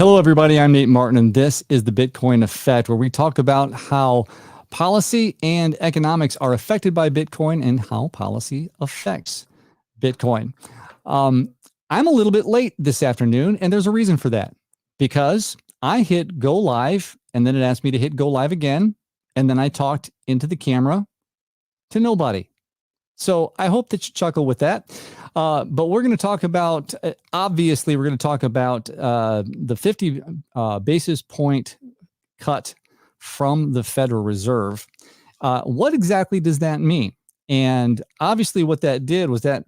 Hello, everybody. I'm Nate Martin, and this is the Bitcoin Effect, where we talk about how policy and economics are affected by Bitcoin and how policy affects Bitcoin. I'm a little bit late this afternoon, and there's a reason for that. Because I hit go live, and then it asked me to hit go live again, and then I talked into the camera to nobody. So I hope that you chuckle with that. But we're going to talk about, obviously, we're going to talk about the 50 basis point cut from the Federal Reserve. What exactly does that mean? And obviously what that did was that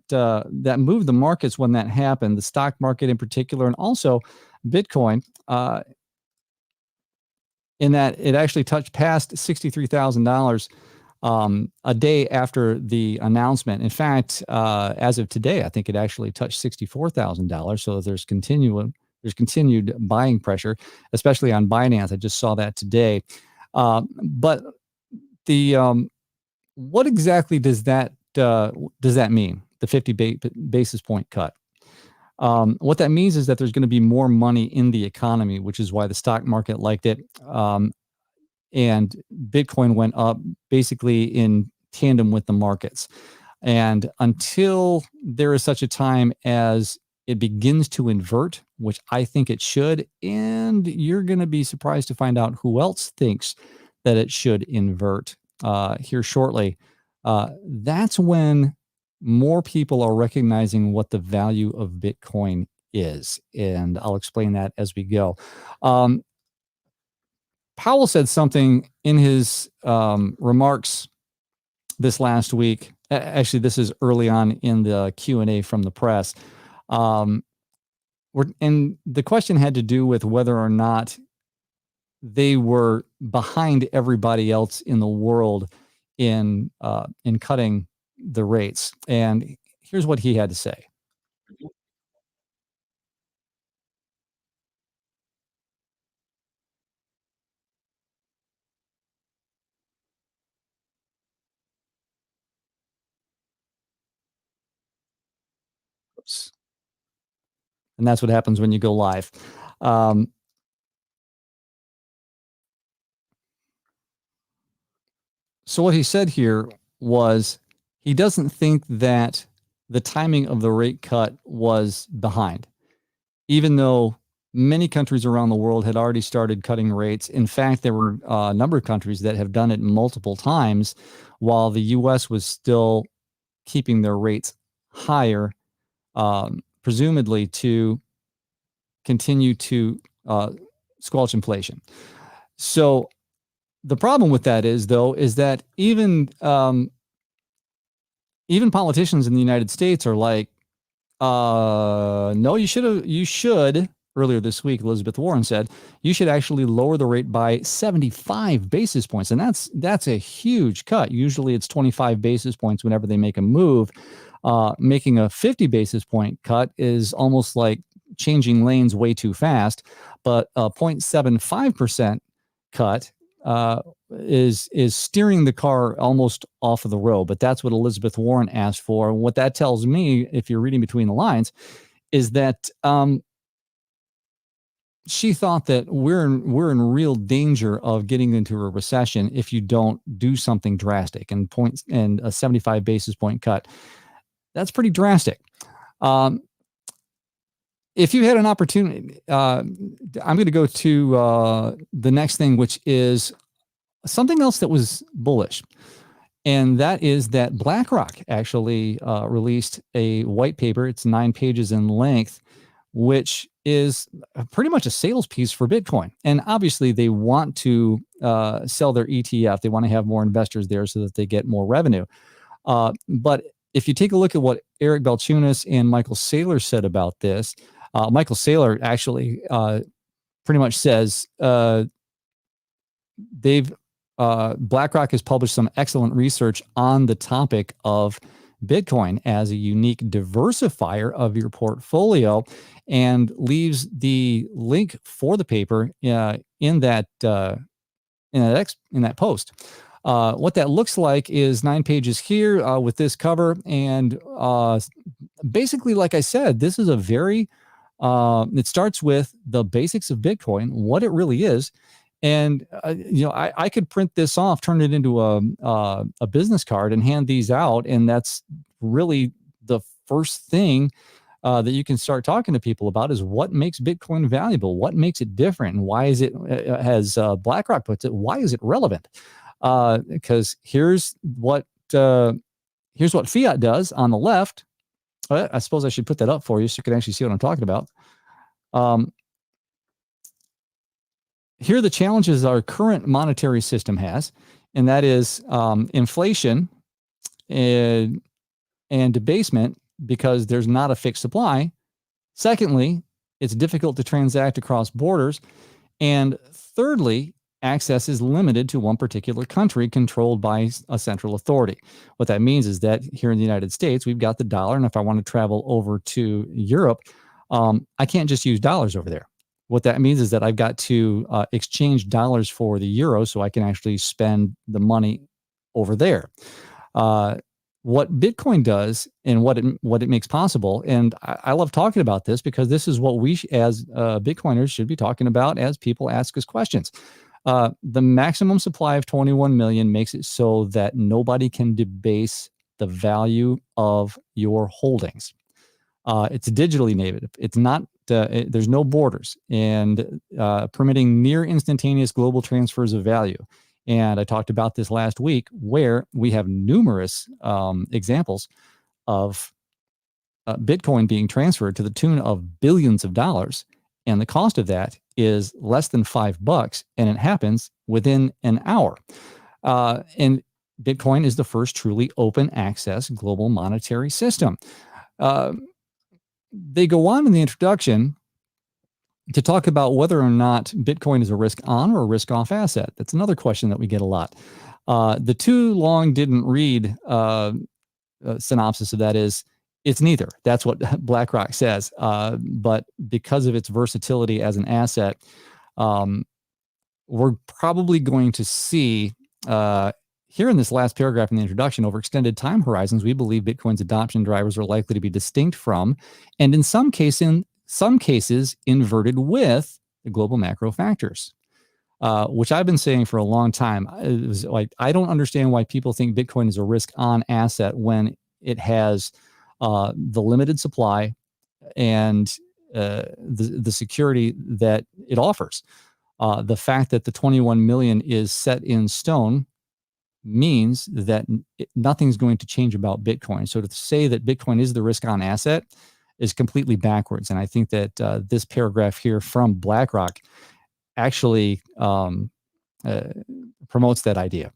moved the markets when that happened, the stock market in particular, and also Bitcoin, in that it actually touched past $63,000 a day after the announcement. In fact, as of today, I think it actually touched $64,000. So there's continued buying pressure, especially on Binance. I just saw that today. But the what exactly does that mean? The 50 basis point cut. What that means is that there's going to be more money in the economy, which is why the stock market liked it. And Bitcoin went up basically in tandem with the markets. And until there is such a time as it begins to invert, which I think it should, and you're going to be surprised to find out who else thinks that it should invert here shortly, that's when more people are recognizing what the value of Bitcoin is. And I'll explain that as we go. Powell said something in his remarks this last week. Actually, this is early on in the Q&A from the press. And the question had to do with whether or not they were behind everybody else in the world in cutting the rates. And here's what he had to say. Oops. And that's what happens when you go live. So what he said here was he doesn't think that the timing of the rate cut was behind, even though many countries around the world had already started cutting rates. In fact, there were a number of countries that have done it multiple times, while the U.S. was still keeping their rates higher, presumably to continue to squelch inflation. So the problem with that is that even politicians in the United States are like, no, you should. Earlier this week, Elizabeth Warren said you should actually lower the rate by 75 basis points. And that's a huge cut. Usually it's 25 basis points whenever they make a move. Making a 50 basis point cut is almost like changing lanes way too fast. But a 0.75% cut is steering the car almost off of the road. But that's what Elizabeth Warren asked for. And what that tells me, if you're reading between the lines, is that she thought that we're in real danger of getting into a recession if you don't do something drastic. And a 75 basis point cut, that's pretty drastic. If you had an opportunity, I'm going to go to the next thing, which is something else that was bullish. And that is that BlackRock actually released a white paper. It's 9 pages in length, which is pretty much a sales piece for Bitcoin. And obviously they want to sell their ETF. They want to have more investors there so that they get more revenue. But if you take a look at what Eric Balchunas and Michael Saylor said about this, Michael Saylor actually pretty much says BlackRock has published some excellent research on the topic of Bitcoin as a unique diversifier of your portfolio, and leaves the link for the paper in that post. What that looks like is 9 pages here with this cover, and basically, like I said, this is a very It starts with the basics of Bitcoin, what it really is. And, I could print this off, turn it into a business card and hand these out. And that's really the first thing that you can start talking to people about is what makes Bitcoin valuable, what makes it different, and why is it, as BlackRock puts it, why is it relevant? Because here's what fiat does on the left. I suppose I should put that up for you so you can actually see what I'm talking about. Here are the challenges our current monetary system has, and that is inflation and debasement because there's not a fixed supply. Secondly, it's difficult to transact across borders. And thirdly, access is limited to one particular country controlled by a central authority. What that means is that here in the United States, we've got the dollar. And if I want to travel over to Europe, I can't just use dollars over there. What that means is that I've got to exchange dollars for the euro so I can actually spend the money over there. What Bitcoin does and what it makes possible, and I love talking about this because this is what we as Bitcoiners should be talking about as people ask us questions. The maximum supply of 21 million makes it so that nobody can debase the value of your holdings. It's digitally native. It's not. There's no borders, and permitting near instantaneous global transfers of value. And I talked about this last week, where we have numerous examples of Bitcoin being transferred to the tune of billions of dollars, and the cost of that is less than $5, and it happens within an hour. And Bitcoin is the first truly open access global monetary system. They go on in the introduction to talk about whether or not Bitcoin is a risk on or a risk off asset. That's another question that we get a lot. The too long didn't read synopsis of that is it's neither. That's what BlackRock says. But because of its versatility as an asset, we're probably going to see here in this last paragraph in the introduction, over extended time horizons, we believe Bitcoin's adoption drivers are likely to be distinct from, and in some cases, inverted with the global macro factors, which I've been saying for a long time. It was like, I don't understand why people think Bitcoin is a risk on asset when it has the limited supply and the security that it offers. The fact that the 21 million is set in stone means that nothing's going to change about Bitcoin. So to say that Bitcoin is the risk on asset is completely backwards. And I think that this paragraph here from BlackRock actually promotes that idea.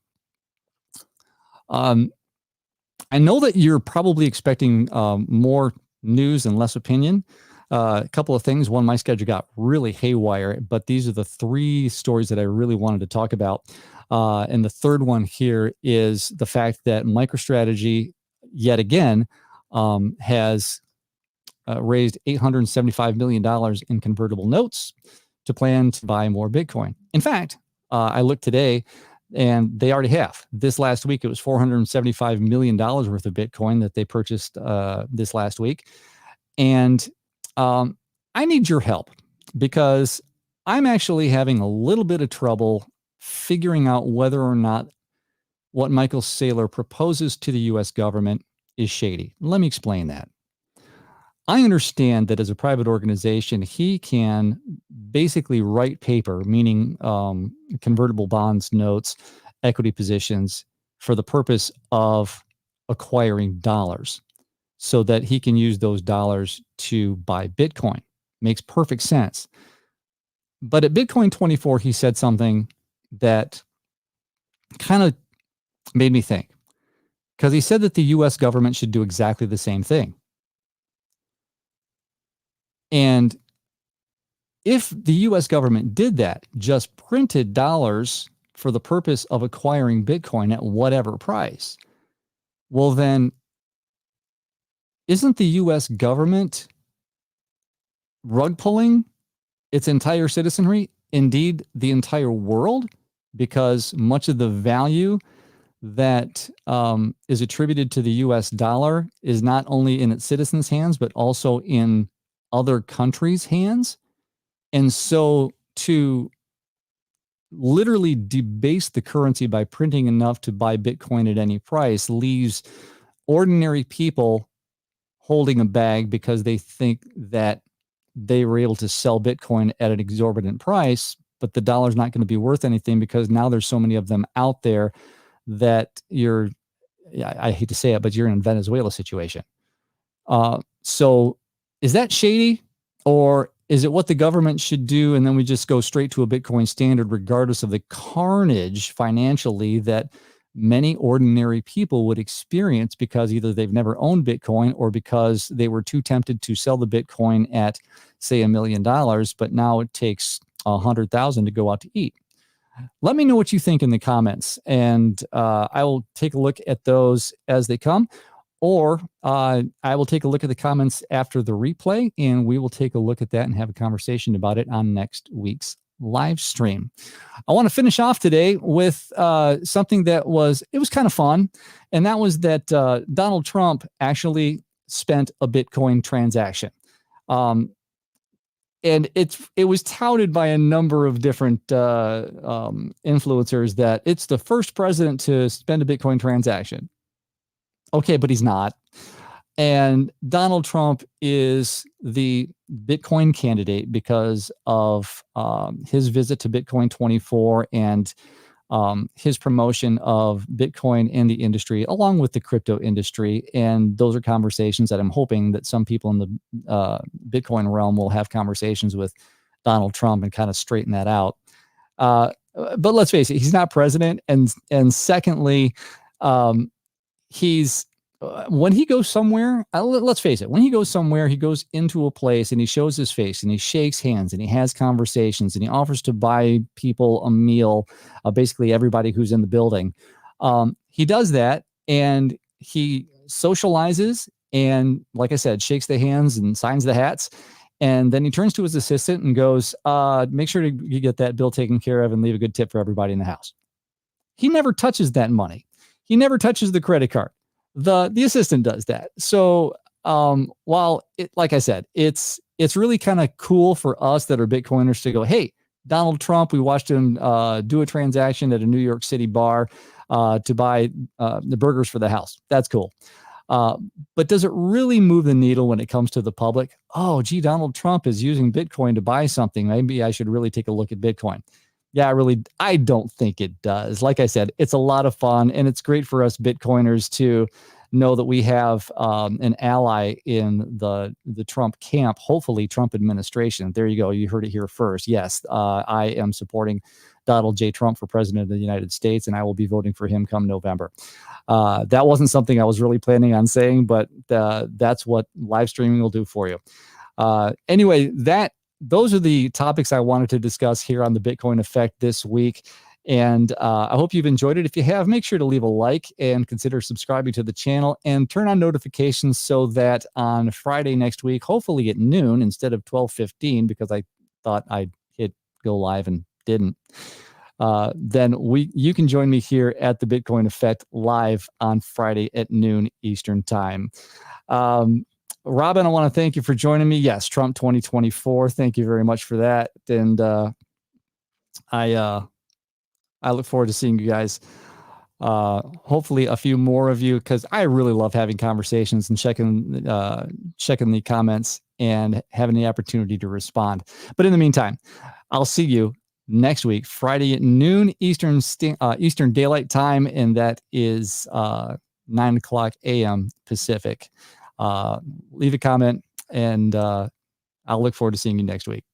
I know that you're probably expecting more news and less opinion. A couple of things. One, my schedule got really haywire, but these are the three stories that I really wanted to talk about. And the third one here is the fact that MicroStrategy, yet again, has raised $875 million in convertible notes to plan to buy more Bitcoin. In fact, I looked today and they already have. This last week, it was $475 million worth of Bitcoin that they purchased this last week. And I need your help because I'm actually having a little bit of trouble figuring out whether or not what Michael Saylor proposes to the U.S. government is shady. Let me explain that. I understand that as a private organization, he can basically write paper, meaning convertible bonds, notes, equity positions, for the purpose of acquiring dollars so that he can use those dollars to buy Bitcoin. Makes perfect sense. But at Bitcoin 24, he said something that kind of made me think, because he said that the U.S. government should do exactly the same thing. And if the U.S. government did that, just printed dollars for the purpose of acquiring Bitcoin at whatever price, well, then isn't the U.S. government rug pulling its entire citizenry, indeed the entire world? Because much of the value that is attributed to the U.S. dollar is not only in its citizens' hands, but also in other countries' hands. And so to literally debase the currency by printing enough to buy Bitcoin at any price leaves ordinary people holding a bag because they think that they were able to sell Bitcoin at an exorbitant price, but the dollar's not going to be worth anything because now there's so many of them out there that I hate to say it, but you're in a Venezuela situation. So is that shady, or is it what the government should do? And then we just go straight to a Bitcoin standard, regardless of the carnage financially that many ordinary people would experience because either they've never owned Bitcoin or because they were too tempted to sell the Bitcoin at, say, $1 million, but now it takes 100,000 to go out to eat. Let me know what you think in the comments, and I will take a look at those as they come. Or I will take a look at the comments after the replay, and we will take a look at that and have a conversation about it on next week's live stream. I want to finish off today with something that was kind of fun, and that was that Donald Trump actually spent a Bitcoin transaction. And it was touted by a number of different influencers that it's the first president to spend a Bitcoin transaction. Okay, but he's not. And Donald Trump is the Bitcoin candidate because of his visit to Bitcoin 24 and his promotion of Bitcoin in the industry, along with the crypto industry. And those are conversations that I'm hoping that some people in the Bitcoin realm will have conversations with Donald Trump and kind of straighten that out. But let's face it, he's not president. And secondly, he's when he goes somewhere, let's face it, when he goes somewhere, he goes into a place and he shows his face and he shakes hands and he has conversations and he offers to buy people a meal, basically everybody who's in the building. He does that and he socializes and, like I said, shakes the hands and signs the hats. And then he turns to his assistant and goes, make sure you get that bill taken care of and leave a good tip for everybody in the house. He never touches that money. He never touches the credit card. The assistant does that. So while like I said, it's really kind of cool for us that are Bitcoiners to go, hey, Donald Trump, we watched him do a transaction at a New York City bar to buy the burgers for the house. That's cool. But does it really move the needle when it comes to the public? Oh, gee, Donald Trump is using Bitcoin to buy something. Maybe I should really take a look at Bitcoin. Yeah, I don't think it does. Like I said, it's a lot of fun, and it's great for us Bitcoiners to know that we have an ally in the Trump camp, hopefully Trump administration. There you go. You heard it here first. Yes, I am supporting Donald J. Trump for president of the United States, and I will be voting for him come November. That wasn't something I was really planning on saying, but that's what live streaming will do for you. Anyway, those are the topics I wanted to discuss here on the Bitcoin Effect this week. And I hope you've enjoyed it. If you have, make sure to leave a like and consider subscribing to the channel and turn on notifications so that on Friday next week, hopefully at noon instead of 12:15, because I thought I'd hit go live and didn't, then you can join me here at the Bitcoin Effect live on Friday at noon Eastern time. Robin, I want to thank you for joining me. Yes, Trump 2024. Thank you very much for that. And I look forward to seeing you guys. Hopefully a few more of you, because I really love having conversations and checking the comments and having the opportunity to respond. But in the meantime, I'll see you next week, Friday at noon Eastern Daylight Time, and that is 9:00 a.m. Pacific. Leave a comment, and I'll look forward to seeing you next week.